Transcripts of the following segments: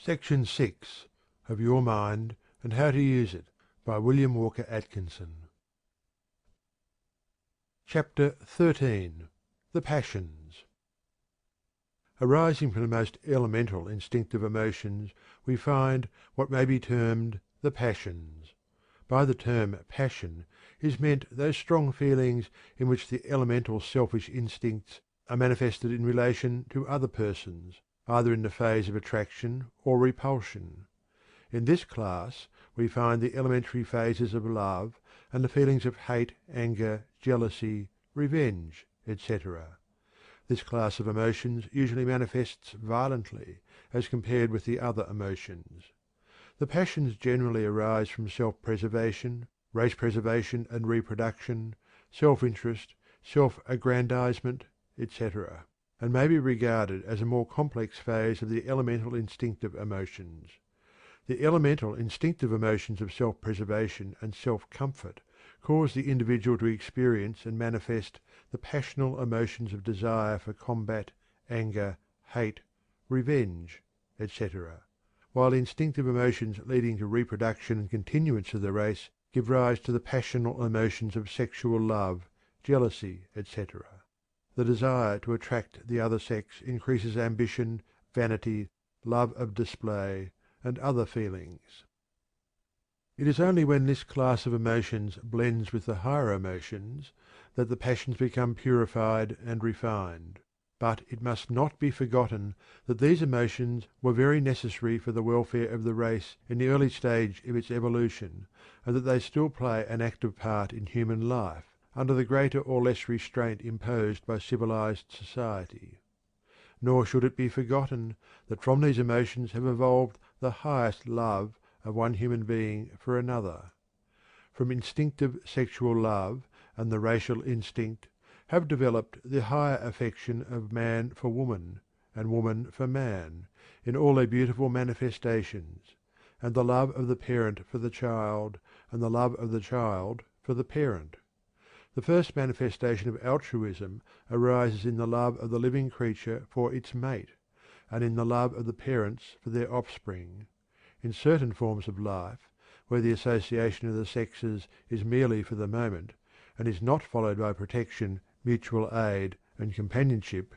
Section 6 of Your Mind and How to Use It by William Walker Atkinson. Chapter 13. The Passions. Arising from the most elemental instinctive emotions, we find what may be termed the passions. By the term passion is meant those strong feelings in which the elemental selfish instincts are manifested in relation to other persons, either in the phase of attraction or repulsion. In this class we find the elementary phases of love and the feelings of hate, anger, jealousy, revenge, etc. This class of emotions usually manifests violently as compared with the other emotions. The passions generally arise from self-preservation, race preservation and reproduction, self-interest, self-aggrandizement, etc., and may be regarded as a more complex phase of the elemental instinctive emotions. The elemental instinctive emotions of self-preservation and self-comfort cause the individual to experience and manifest the passional emotions of desire for combat, anger, hate, revenge, etc., while the instinctive emotions leading to reproduction and continuance of the race give rise to the passional emotions of sexual love, jealousy, etc. The desire to attract the other sex increases ambition, vanity, love of display, and other feelings. It is only when this class of emotions blends with the higher emotions that the passions become purified and refined. But it must not be forgotten that these emotions were very necessary for the welfare of the race in the early stage of its evolution, and that they still play an active part in human life, under the greater or less restraint imposed by civilized society. Nor should it be forgotten that from these emotions have evolved the highest love of one human being for another. From instinctive sexual love and the racial instinct have developed the higher affection of man for woman, and woman for man, in all their beautiful manifestations, and the love of the parent for the child, and the love of the child for the parent. The first manifestation of altruism arises in the love of the living creature for its mate, and in the love of the parents for their offspring. In certain forms of life, where the association of the sexes is merely for the moment, and is not followed by protection, mutual aid, and companionship,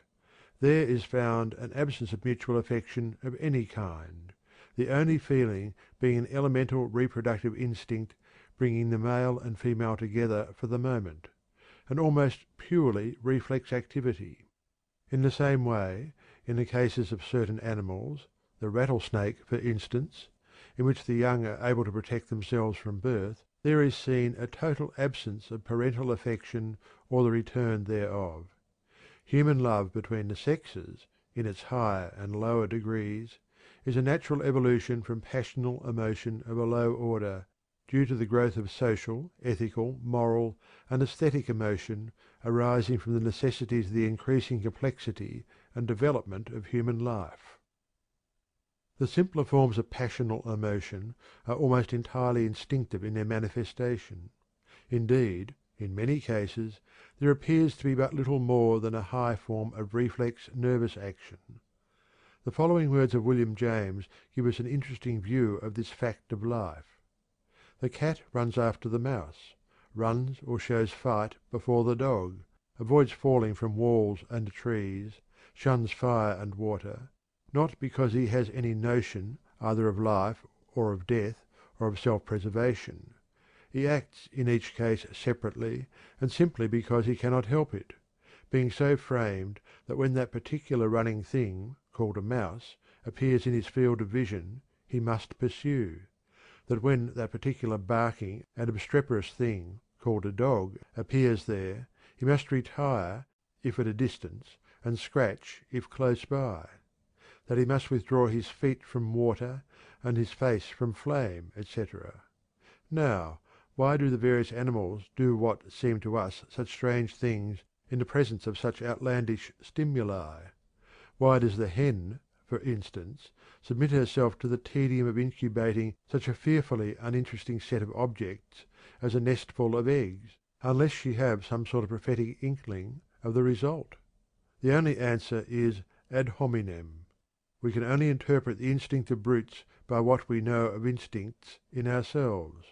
there is found an absence of mutual affection of any kind, the only feeling being an elemental reproductive instinct bringing the male and female together for the moment, an almost purely reflex activity. In the same way, in the cases of certain animals, the rattlesnake, for instance, in which the young are able to protect themselves from birth, there is seen a total absence of parental affection or the return thereof. Human love between the sexes, in its higher and lower degrees, is a natural evolution from passional emotion of a low order, due to the growth of social, ethical, moral, and aesthetic emotion arising from the necessities of the increasing complexity and development of human life. The simpler forms of passional emotion are almost entirely instinctive in their manifestation. Indeed, in many cases, there appears to be but little more than a high form of reflex nervous action. The following words of William James give us an interesting view of this fact of life. The cat runs after the mouse, runs or shows fight before the dog, avoids falling from walls and trees, shuns fire and water, not because he has any notion either of life or of death or of self-preservation. He acts in each case separately and simply because he cannot help it, being so framed that when that particular running thing, called a mouse, appears in his field of vision, he must pursue; that when that particular barking and obstreperous thing, called a dog, appears there, he must retire, if at a distance, and scratch, if close by; that he must withdraw his feet from water, and his face from flame, etc. Now, why do the various animals do what seem to us such strange things in the presence of such outlandish stimuli? Why does the hen, for instance, submit herself to the tedium of incubating such a fearfully uninteresting set of objects as a nestful of eggs, unless she have some sort of prophetic inkling of the result? The only answer is ad hominem. We can only interpret the instinct of brutes by what we know of instincts in ourselves.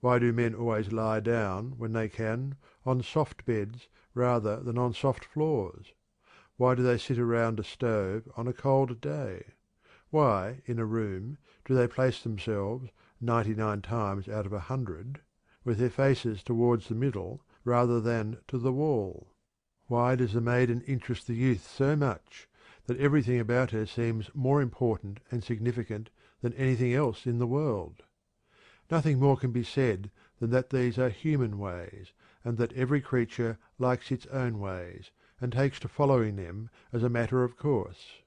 Why do men always lie down, when they can, on soft beds rather than on soft floors? Why do they sit around a stove on a cold day? Why, in a room, do they place themselves, 99 times out of 100, with their faces towards the middle rather than to the wall? Why does the maiden interest the youth so much that everything about her seems more important and significant than anything else in the world? Nothing more can be said than that these are human ways, and that every creature likes its own ways, and takes to following them as a matter of course.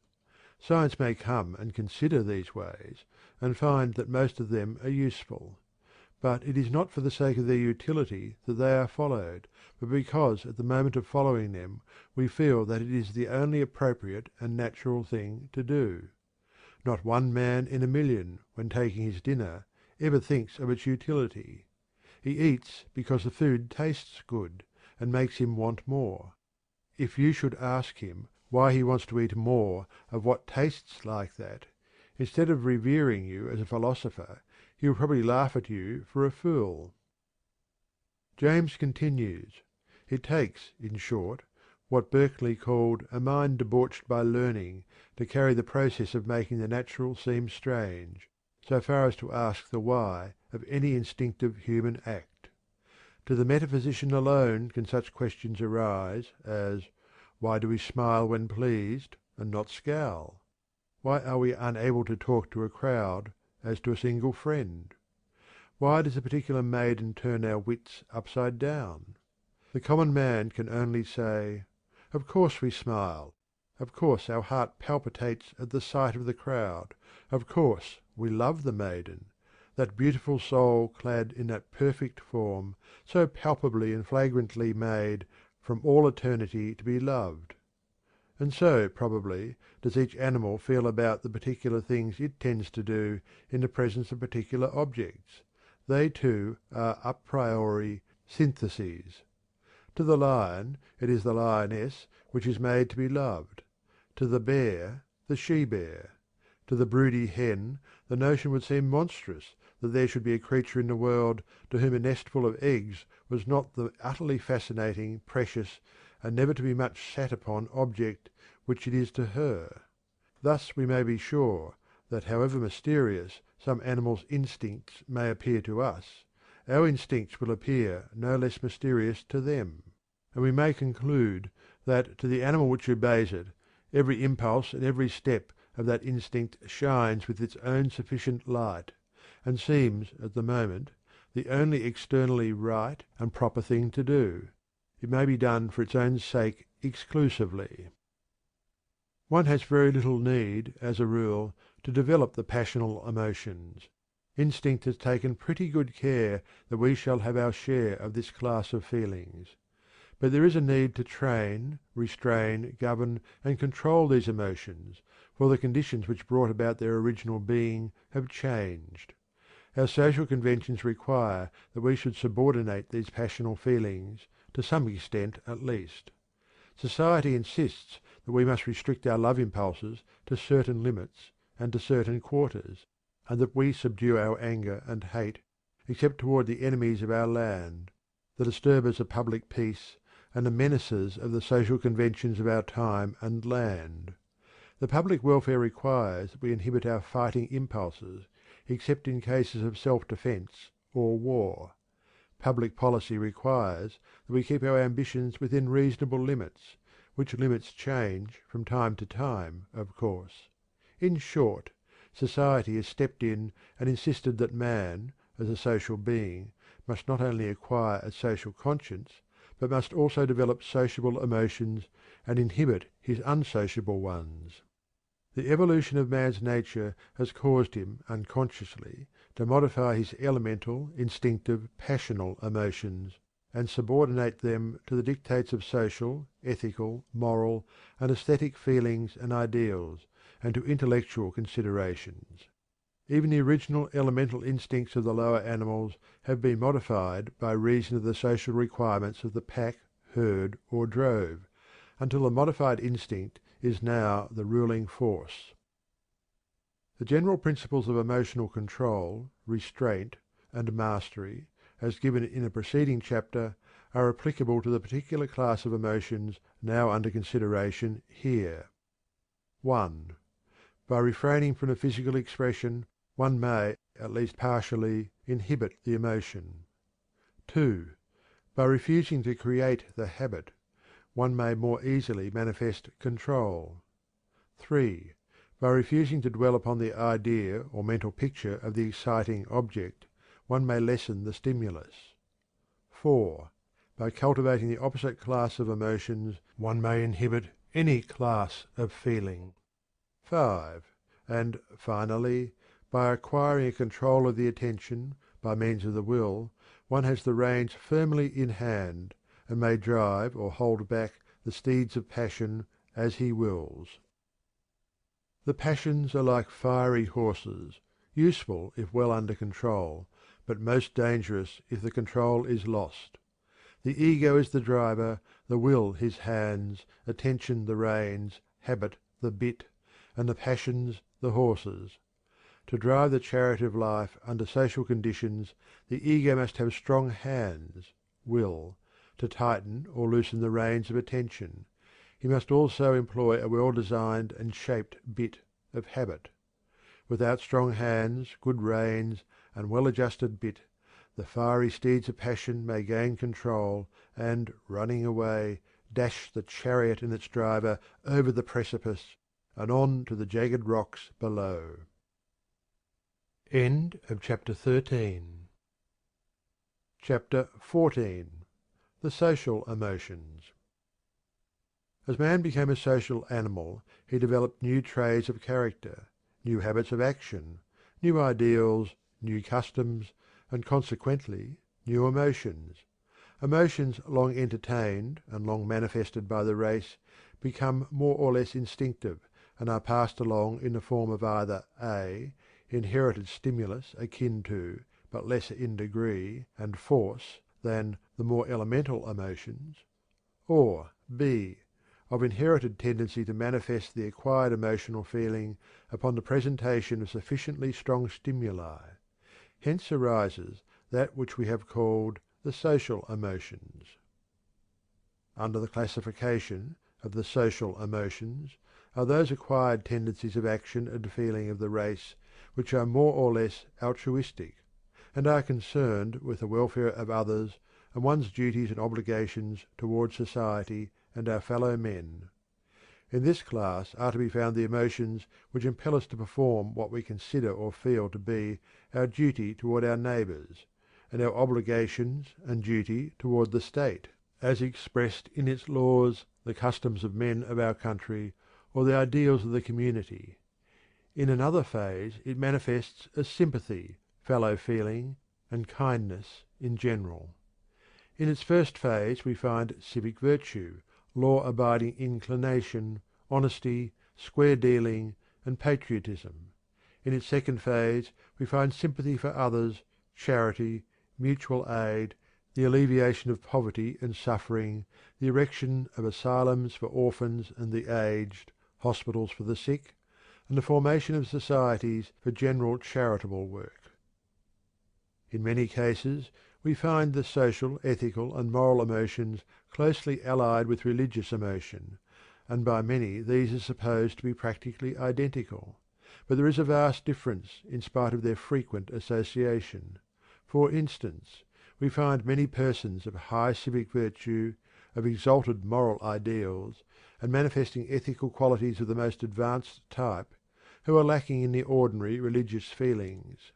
Science may come and consider these ways, and find that most of them are useful. But it is not for the sake of their utility that they are followed, but because at the moment of following them we feel that it is the only appropriate and natural thing to do. Not one man in a million, when taking his dinner, ever thinks of its utility. He eats because the food tastes good, and makes him want more. If you should ask him why he wants to eat more of what tastes like that, instead of revering you as a philosopher, he will probably laugh at you for a fool. James continues: it takes, in short, what Berkeley called a mind debauched by learning to carry the process of making the natural seem strange, so far as to ask the why of any instinctive human act. To the metaphysician alone can such questions arise as, why do we smile when pleased, and not scowl? Why are we unable to talk to a crowd as to a single friend? Why does a particular maiden turn our wits upside down? The common man can only say, of course we smile, of course our heart palpitates at the sight of the crowd, of course we love the maiden, that beautiful soul clad in that perfect form, so palpably and flagrantly made from all eternity to be loved. And so, probably, does each animal feel about the particular things it tends to do in the presence of particular objects. They too are a priori syntheses. To the lion it is the lioness which is made to be loved; to the bear, the she-bear. To the broody hen the notion would seem monstrous that there should be a creature in the world to whom a nestful of eggs was not the utterly fascinating, precious, and never to be much sat upon object which it is to her. Thus we may be sure that however mysterious some animals' instincts may appear to us, our instincts will appear no less mysterious to them; and we may conclude that to the animal which obeys it, every impulse and every step of that instinct shines with its own sufficient light, and seems at the moment the only externally right and proper thing to do. It may be done for its own sake exclusively. One has very little need, as a rule, to develop the passional emotions. Instinct has taken pretty good care that we shall have our share of this class of feelings. But there is a need to train, restrain, govern, and control these emotions, for the conditions which brought about their original being have changed. Our social conventions require that we should subordinate these passional feelings, to some extent at least. Society insists that we must restrict our love impulses to certain limits and to certain quarters, and that we subdue our anger and hate except toward the enemies of our land, the disturbers of public peace, and the menacers of the social conventions of our time and land. The public welfare requires that we inhibit our fighting impulses, except in cases of self-defence or war. Public policy requires that we keep our ambitions within reasonable limits, which limits change from time to time, of course. In short, society has stepped in and insisted that man, as a social being, must not only acquire a social conscience, but must also develop sociable emotions and inhibit his unsociable ones. The evolution of man's nature has caused him unconsciously to modify his elemental, instinctive, passional emotions, and subordinate them to the dictates of social, ethical, moral, and aesthetic feelings and ideals, and to intellectual considerations. Even the original elemental instincts of the lower animals have been modified by reason of the social requirements of the pack, herd, or drove, until the modified instinct is now the ruling force. The general principles of emotional control, restraint, and mastery, as given in a preceding chapter, are applicable to the particular class of emotions now under consideration here. 1. By refraining from the physical expression, one may, at least partially, inhibit the emotion. 2. By refusing to create the habit, one may more easily manifest control. 3. By refusing to dwell upon the idea or mental picture of the exciting object, one may lessen the stimulus. 4. By cultivating the opposite class of emotions, one may inhibit any class of feeling. 5. And finally, by acquiring a control of the attention by means of the will, one has the reins firmly in hand, and may drive or hold back the steeds of passion as he wills. The passions are like fiery horses, useful if well under control, but most dangerous if the control is lost. The ego is the driver, the will his hands, attention the reins, habit the bit, and the passions the horses. To drive the chariot of life under social conditions, the ego must have strong hands, will, to tighten or loosen the reins of attention. He must also employ a well-designed and shaped bit of habit. Without strong hands, good reins, and well-adjusted bit, the fiery steeds of passion may gain control, and, running away, dash the chariot and its driver over the precipice, and on to the jagged rocks below. End of chapter 13. Chapter 14. The Social Emotions. As man became a social animal, he developed new traits of character, new habits of action, new ideals, new customs, and consequently new emotions. Emotions long entertained and long manifested by the race become more or less instinctive, and are passed along in the form of either (a) inherited stimulus akin to, but lesser in degree and force than, the more elemental emotions, or (b) of inherited tendency to manifest the acquired emotional feeling upon the presentation of sufficiently strong stimuli. Hence arises that which we have called the social emotions. Under the classification of the social emotions are those acquired tendencies of action and feeling of the race which are more or less altruistic, and are concerned with the welfare of others and one's duties and obligations towards society and our fellow men. In this class are to be found the emotions which impel us to perform what we consider or feel to be our duty toward our neighbours, and our obligations and duty toward the state, as expressed in its laws, the customs of men of our country, or the ideals of the community. In another phase it manifests as sympathy, fellow feeling, and kindness in general. In its first phase we find civic virtue, law-abiding inclination, honesty, square dealing, and patriotism. In its second phase we find sympathy for others, charity, mutual aid, the alleviation of poverty and suffering, the erection of asylums for orphans and the aged, hospitals for the sick, and the formation of societies for general charitable work. In many cases we find the social, ethical, and moral emotions closely allied with religious emotion, and by many these are supposed to be practically identical. But there is a vast difference in spite of their frequent association. For instance, we find many persons of high civic virtue, of exalted moral ideals, and manifesting ethical qualities of the most advanced type, who are lacking in the ordinary religious feelings.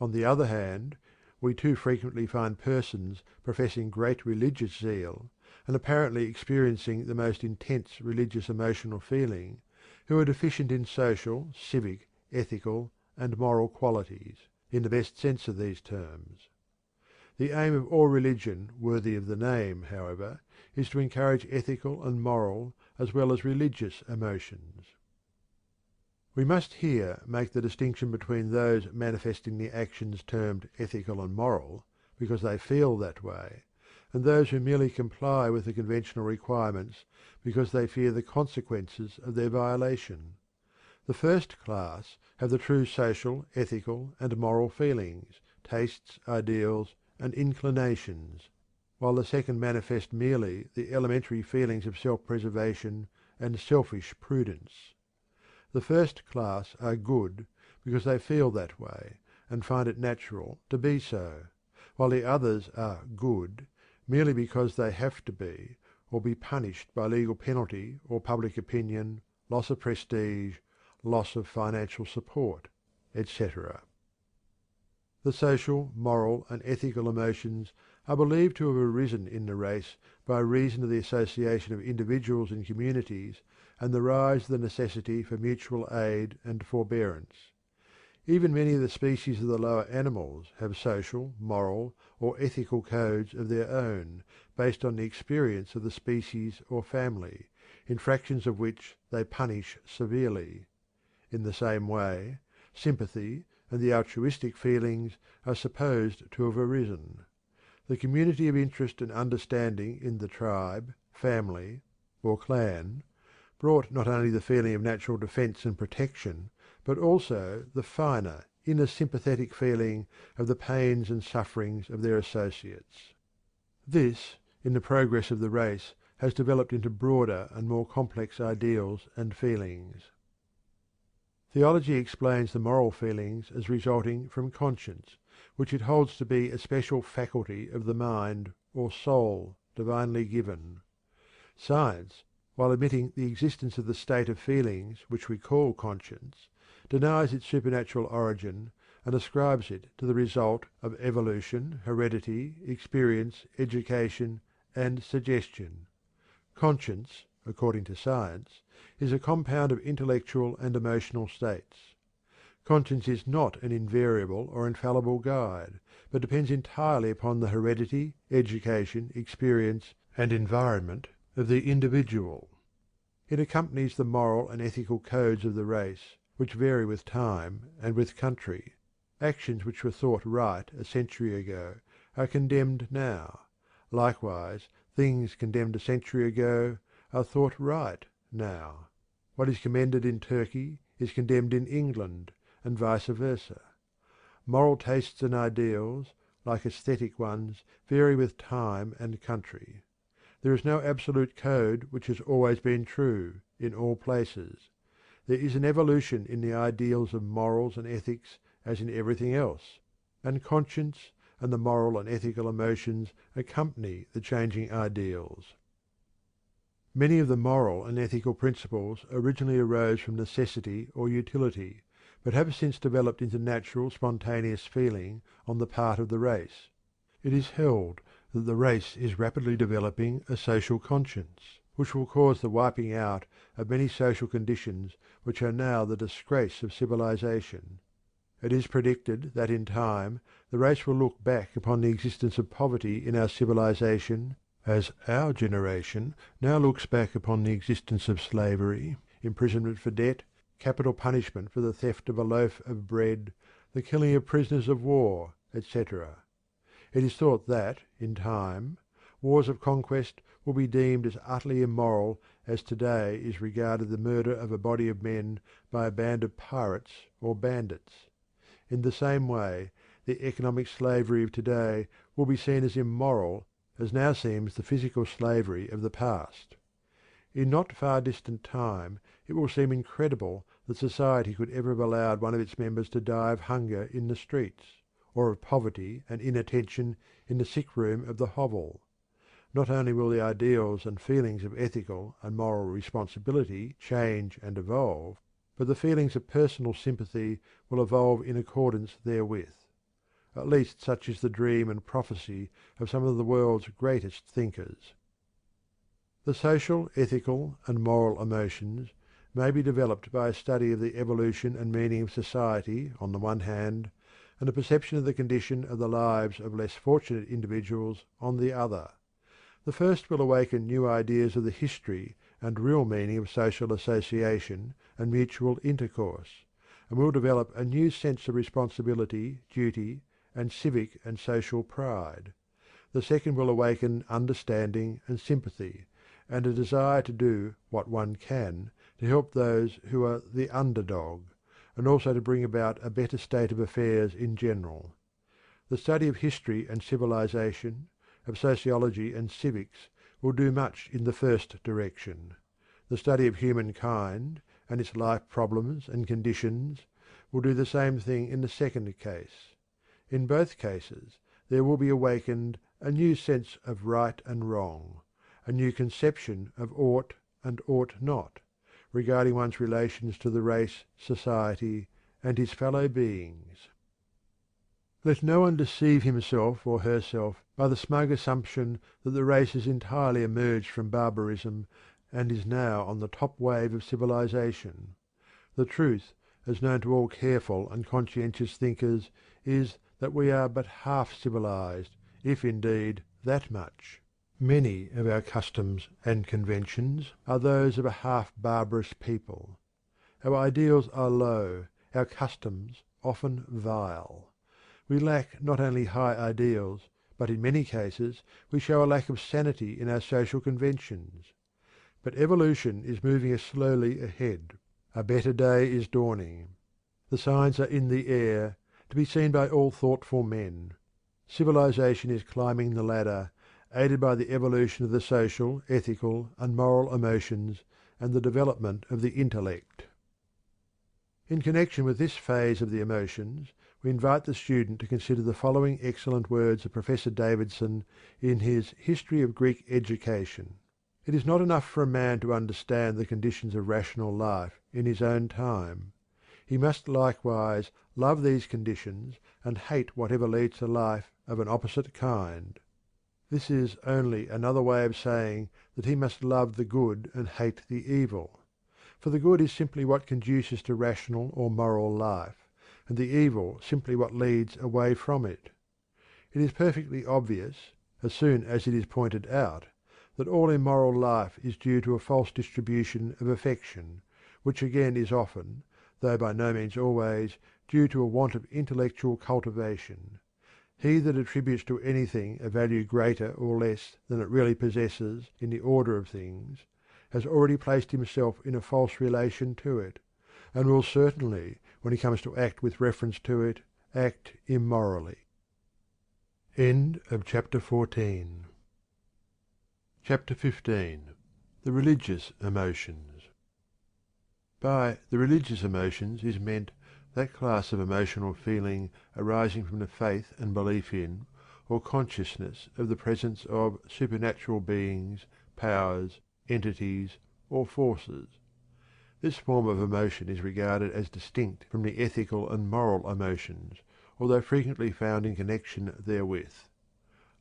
On the other hand, we too frequently find persons professing great religious zeal, and apparently experiencing the most intense religious emotional feeling, who are deficient in social, civic, ethical, and moral qualities, in the best sense of these terms. The aim of all religion worthy of the name, however, is to encourage ethical and moral as well as religious emotions. We must here make the distinction between those manifesting the actions termed ethical and moral, because they feel that way, and those who merely comply with the conventional requirements because they fear the consequences of their violation. The first class have the true social, ethical, and moral feelings, tastes, ideals, and inclinations, while the second manifest merely the elementary feelings of self-preservation and selfish prudence. The first class are good because they feel that way, and find it natural to be so, while the others are good merely because they have to be, or be punished by legal penalty or public opinion, loss of prestige, loss of financial support, etc. The social, moral, and ethical emotions are believed to have arisen in the race by reason of the association of individuals in communities and the rise of the necessity for mutual aid and forbearance. Even many of the species of the lower animals have social, moral, or ethical codes of their own, based on the experience of the species or family, infractions of which they punish severely. In the same way, sympathy and the altruistic feelings are supposed to have arisen. The community of interest and understanding in the tribe, family, or clan brought not only the feeling of natural defence and protection, but also the finer, inner sympathetic feeling of the pains and sufferings of their associates. This, in the progress of the race, has developed into broader and more complex ideals and feelings. Theology explains the moral feelings as resulting from conscience, which it holds to be a special faculty of the mind or soul divinely given. Science, while admitting the existence of the state of feelings which we call conscience, denies its supernatural origin and ascribes it to the result of evolution, heredity, experience, education, and suggestion. Conscience, according to science, is a compound of intellectual and emotional states. Conscience is not an invariable or infallible guide, but depends entirely upon the heredity, education, experience, and environment of the individual. It accompanies the moral and ethical codes of the race, which vary with time and with country. Actions which were thought right a century ago are condemned now. Likewise, things condemned a century ago are thought right now. What is commended in Turkey is condemned in England, and vice versa. Moral tastes and ideals, like aesthetic ones, vary with time and country. There is no absolute code which has always been true, in all places. There is an evolution in the ideals of morals and ethics as in everything else, and conscience and the moral and ethical emotions accompany the changing ideals. Many of the moral and ethical principles originally arose from necessity or utility, but have since developed into natural, spontaneous feeling on the part of the race. It is held that the race is rapidly developing a social conscience, which will cause the wiping out of many social conditions which are now the disgrace of civilization. It is predicted that in time the race will look back upon the existence of poverty in our civilization as our generation now looks back upon the existence of slavery, imprisonment for debt, capital punishment for the theft of a loaf of bread, the killing of prisoners of war, etc. It is thought that, in time, wars of conquest will be deemed as utterly immoral as today is regarded the murder of a body of men by a band of pirates or bandits. In the same way, the economic slavery of today will be seen as immoral as now seems the physical slavery of the past. In not far distant time it will seem incredible that society could ever have allowed one of its members to die of hunger in the streets, or of poverty and inattention in the sick room of the hovel. Not only will the ideals and feelings of ethical and moral responsibility change and evolve, but the feelings of personal sympathy will evolve in accordance therewith. At least such is the dream and prophecy of some of the world's greatest thinkers. The social, ethical, and moral emotions may be developed by a study of the evolution and meaning of society on the one hand, and a perception of the condition of the lives of less fortunate individuals on the other. The first will awaken new ideas of the history and real meaning of social association and mutual intercourse, and will develop a new sense of responsibility, duty, and civic and social pride. The second will awaken understanding and sympathy, and a desire to do what one can to help those who are the underdog, and also to bring about a better state of affairs in general. The study of history and civilization, of sociology and civics, will do much in the first direction. The study of humankind, and its life problems and conditions, will do the same thing in the second case. In both cases there will be awakened a new sense of right and wrong, a new conception of ought and ought not, regarding one's relations to the race, society, and his fellow beings. Let no one deceive himself or herself by the smug assumption that the race has entirely emerged from barbarism and is now on the top wave of civilization. The truth, as known to all careful and conscientious thinkers, is that we are but half civilized, if indeed that much. Many of our customs and conventions are those of a half barbarous people. Our ideals are low, our customs often vile. We lack not only high ideals, but in many cases we show a lack of sanity in our social conventions. But evolution is moving us slowly ahead. A better day is dawning. The signs are in the air, to be seen by all thoughtful men. Civilization is climbing the ladder, aided by the evolution of the social, ethical, and moral emotions, and the development of the intellect. In connection with this phase of the emotions, we invite the student to consider the following excellent words of Professor Davidson in his History of Greek Education. It is not enough for a man to understand the conditions of rational life in his own time. He must likewise love these conditions and hate whatever leads to life of an opposite kind. This is only another way of saying that he must love the good and hate the evil. For the good is simply what conduces to rational or moral life, and the evil simply what leads away from it. It is perfectly obvious, as soon as it is pointed out, that all immoral life is due to a false distribution of affection, which again is often, though by no means always, due to a want of intellectual cultivation. He that attributes to anything a value greater or less than it really possesses in the order of things, has already placed himself in a false relation to it, and will certainly, when he comes to act with reference to it, act immorally. End of chapter 14. Chapter 15. The religious emotions. By the religious emotions is meant that class of emotional feeling arising from the faith and belief in, or consciousness of the presence of supernatural beings, powers, entities, or forces. This form of emotion is regarded as distinct from the ethical and moral emotions, although frequently found in connection therewith.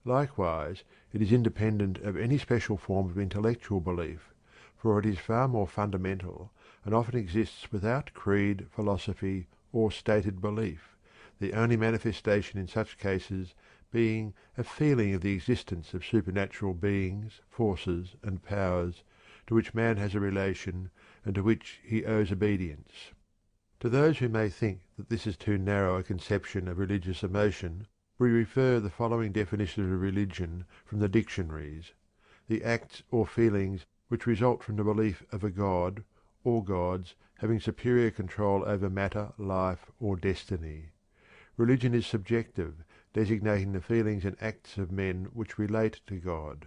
Likewise, it is independent of any special form of intellectual belief, for it is far more fundamental and often exists without creed, philosophy, or stated belief, the only manifestation in such cases being a feeling of the existence of supernatural beings, forces, and powers to which man has a relation and to which he owes obedience. To those who may think that this is too narrow a conception of religious emotion, we refer the following definition of religion from the dictionaries: the acts or feelings which result from the belief of a god or gods having superior control over matter, life, or destiny. Religion is subjective, designating the feelings and acts of men which relate to God.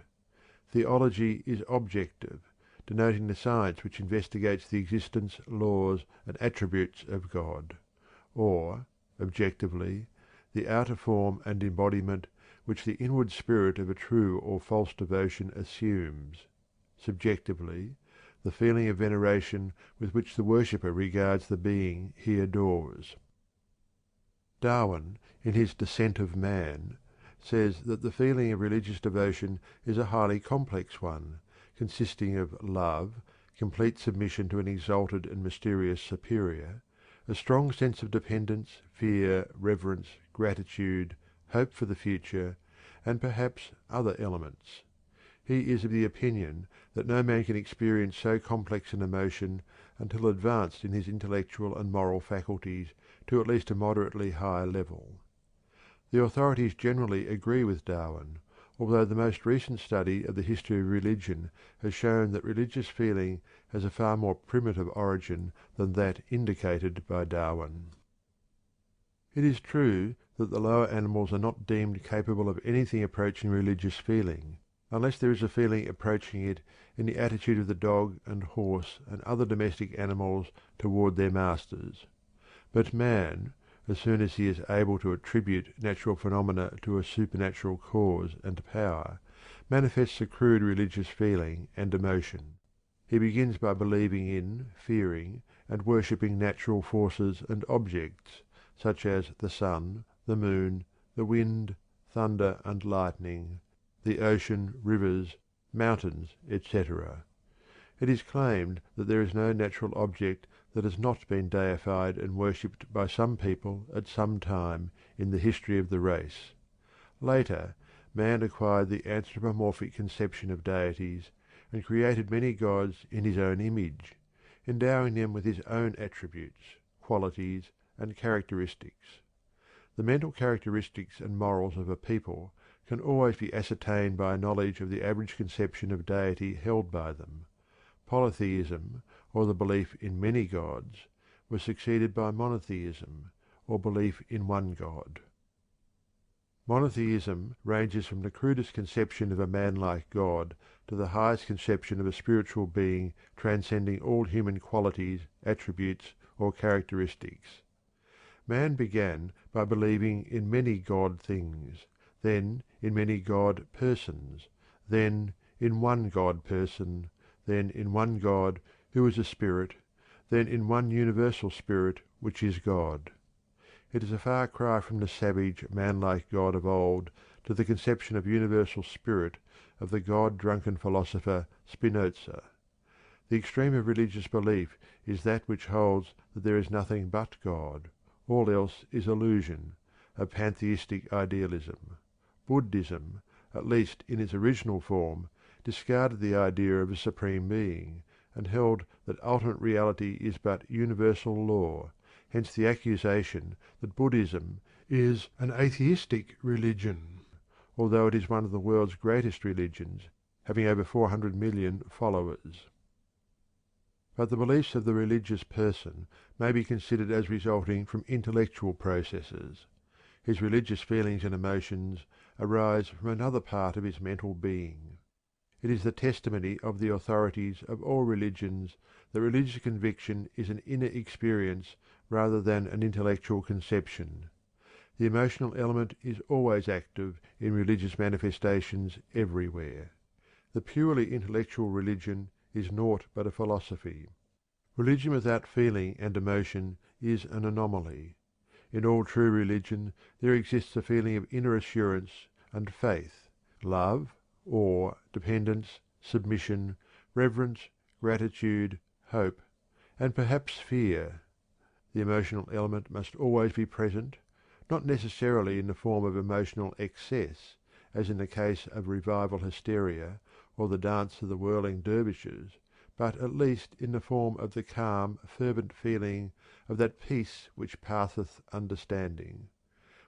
Theology is objective, denoting the science which investigates the existence, laws, and attributes of God. Or, objectively, the outer form and embodiment which the inward spirit of a true or false devotion assumes. Subjectively, the feeling of veneration with which the worshipper regards the being he adores. Darwin, in his Descent of Man, says that the feeling of religious devotion is a highly complex one, consisting of love, complete submission to an exalted and mysterious superior, a strong sense of dependence, fear, reverence, gratitude, hope for the future, and perhaps other elements. He is of the opinion that no man can experience so complex an emotion until advanced in his intellectual and moral faculties to at least a moderately high level. The authorities generally agree with Darwin, although the most recent study of the history of religion has shown that religious feeling has a far more primitive origin than that indicated by Darwin. It is true that the lower animals are not deemed capable of anything approaching religious feeling, unless there is a feeling approaching it in the attitude of the dog and horse and other domestic animals toward their masters. But man, as soon as he is able to attribute natural phenomena to a supernatural cause and power, manifests a crude religious feeling and emotion. He begins by believing in, fearing, and worshipping natural forces and objects, such as the sun, the moon, the wind, thunder and lightning, the ocean, rivers, mountains, etc. It is claimed that there is no natural object that has not been deified and worshipped by some people at some time in the history of the race. Later, man acquired the anthropomorphic conception of deities and created many gods in his own image, endowing them with his own attributes, qualities, and characteristics. The mental characteristics and morals of a people can always be ascertained by a knowledge of the average conception of deity held by them. Polytheism, or the belief in many gods, was succeeded by monotheism, or belief in one god. Monotheism ranges from the crudest conception of a man-like god to the highest conception of a spiritual being transcending all human qualities, attributes, or characteristics. Man began by believing in many god things, then in many god persons, then in one god person, then in one God who is a spirit, then in one universal spirit which is God. It is a far cry from the savage, man-like God of old to the conception of universal spirit of the God-drunken philosopher Spinoza. The extreme of religious belief is that which holds that there is nothing but God, all else is illusion, a pantheistic idealism. Buddhism, at least in its original form, discarded the idea of a supreme being, and held that ultimate reality is but universal law, hence the accusation that Buddhism is an atheistic religion, although it is one of the world's greatest religions, having over 400 million followers. But the beliefs of the religious person may be considered as resulting from intellectual processes. His religious feelings and emotions arise from another part of his mental being. It is the testimony of the authorities of all religions that religious conviction is an inner experience rather than an intellectual conception. The emotional element is always active in religious manifestations everywhere. The purely intellectual religion is naught but a philosophy. Religion without feeling and emotion is an anomaly. In all true religion there exists a feeling of inner assurance and faith, love, awe, dependence, submission, reverence, gratitude, hope, and perhaps fear. The emotional element must always be present, not necessarily in the form of emotional excess, as in the case of revival hysteria or the dance of the whirling dervishes, but at least in the form of the calm, fervent feeling of that peace which passeth understanding.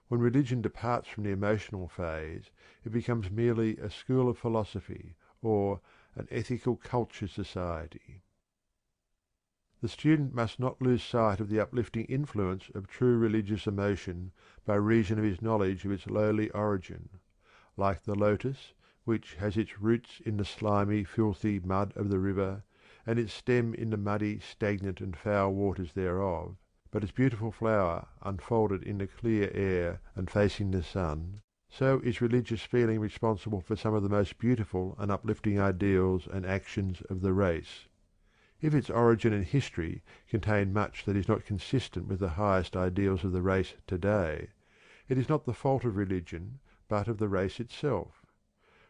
When religion departs from the emotional phase, it becomes merely a school of philosophy or an ethical culture society. The student must not lose sight of the uplifting influence of true religious emotion by reason of his knowledge of its lowly origin. Like the lotus, which has its roots in the slimy, filthy mud of the river, and its stem in the muddy, stagnant, and foul waters thereof, but its beautiful flower unfolded in the clear air and facing the sun, so is religious feeling responsible for some of the most beautiful and uplifting ideals and actions of the race. If its origin and history contain much that is not consistent with the highest ideals of the race today, it is not the fault of religion, but of the race itself.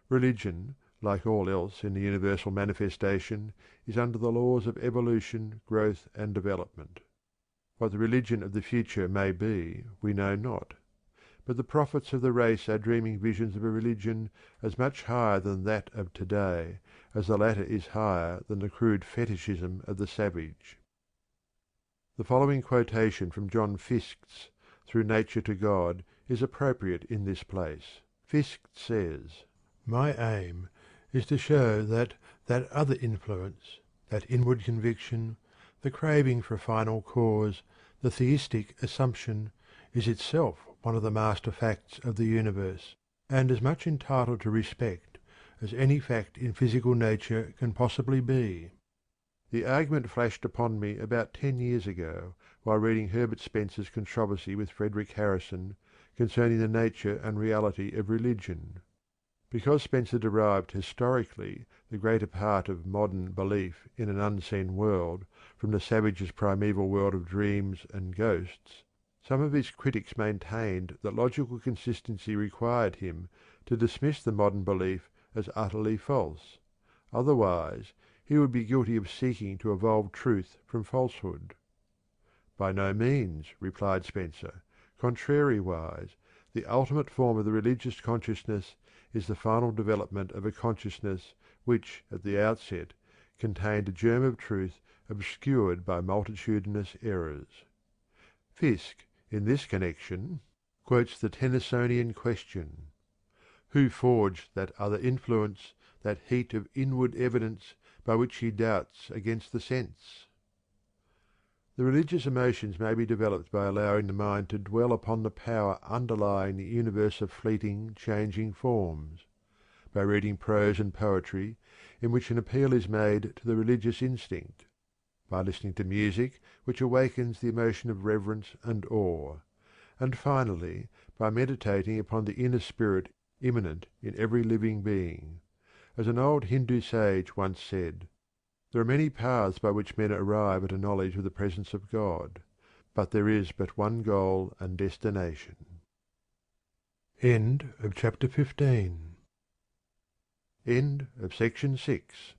Religion, like all else in the universal manifestation, is under the laws of evolution, growth, and development. What the religion of the future may be, we know not. But the prophets of the race are dreaming visions of a religion as much higher than that of today as the latter is higher than the crude fetishism of the savage. The following quotation from John Fiske's Through Nature to God is appropriate in this place. Fiske says, "My aim is to show that that other influence, that inward conviction, the craving for a final cause, the theistic assumption, is itself one of the master facts of the universe, and as much entitled to respect as any fact in physical nature can possibly be. The argument flashed upon me about 10 years ago while reading Herbert Spencer's controversy with Frederick Harrison concerning the nature and reality of religion. Because Spencer derived historically the greater part of modern belief in an unseen world from the savage's primeval world of dreams and ghosts, some of his critics maintained that logical consistency required him to dismiss the modern belief as utterly false; otherwise he would be guilty of seeking to evolve truth from falsehood. "By no means," replied Spencer. "Contrariwise, the ultimate form of the religious consciousness is the final development of a consciousness which at the outset contained a germ of truth obscured by multitudinous errors." Fiske, in this connection, quotes the Tennysonian question: "Who forged that other influence, that heat of inward evidence, by which he doubts against the sense?" The religious emotions may be developed by allowing the mind to dwell upon the power underlying the universe of fleeting, changing forms; by reading prose and poetry in which an appeal is made to the religious instinct; by listening to music which awakens the emotion of reverence and awe; and finally by meditating upon the inner spirit immanent in every living being. As an old Hindu sage once said, "There are many paths by which men arrive at a knowledge of the presence of God, but there is but one goal and destination." End of chapter 15. End of section 6.